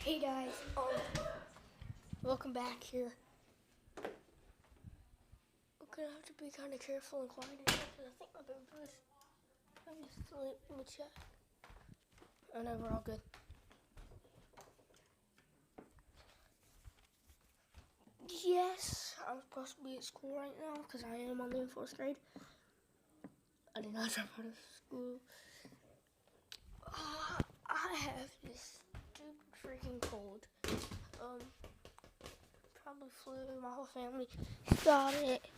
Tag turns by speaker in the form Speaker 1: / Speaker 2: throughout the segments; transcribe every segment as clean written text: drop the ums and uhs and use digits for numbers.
Speaker 1: Hey guys, welcome back here. I'm gonna have to be kind of careful and quiet because I think my baby is trying to sleep. Let me check. Oh no, we're all good. Yes, I'm supposed to be at school right now because I am only in 4th grade. I did not drop out of school. I have this stupid freaking cold. Probably flu. My whole family got it.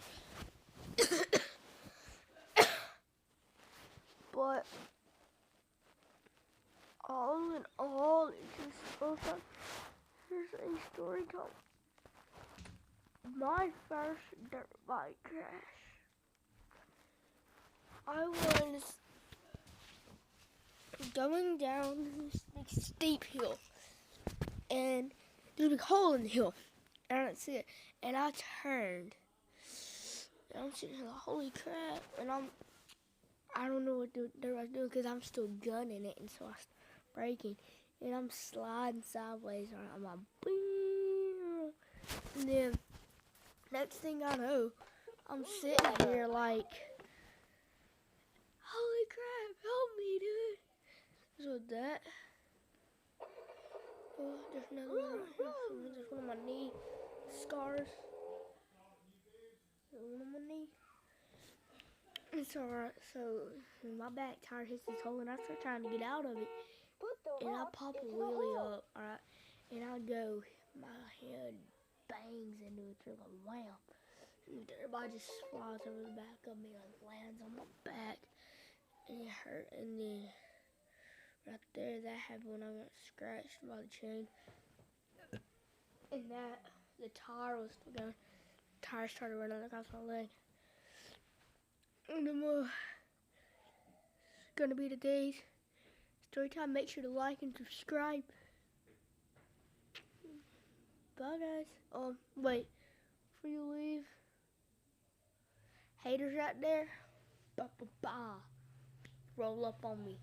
Speaker 1: But all in all, it's just so fun. Here's a story time. My first dirt bike crash. I was going down this big steep hill, and there's a big hole in the hill, and I didn't see it, and I turned, and I'm sitting here like, holy crap, and I don't know what the dirt bike's doing because I'm still gunning it, and so I start braking, and I'm sliding sideways, and I'm like, boom, and then next thing I know, I'm sitting here like, holy crap, help me, dude. So that, oh, there's another one right here. There's one on my knee, scars. There's one on my knee. It's alright, so my back tire hits this hole, and I start trying to get out of it. And I pop a wheelie up, alright, and I go, my head bangs into it, like a wham. And everybody just flies over the back of me, like lands on my back, and it hurt. And then right there, that happened when I got scratched by the chain. And that, the tire was still going. The tire started running across my leg. And it's gonna be today's story time. Make sure to like and subscribe. Bye, guys. Wait, before you leave, haters out there, roll up on me.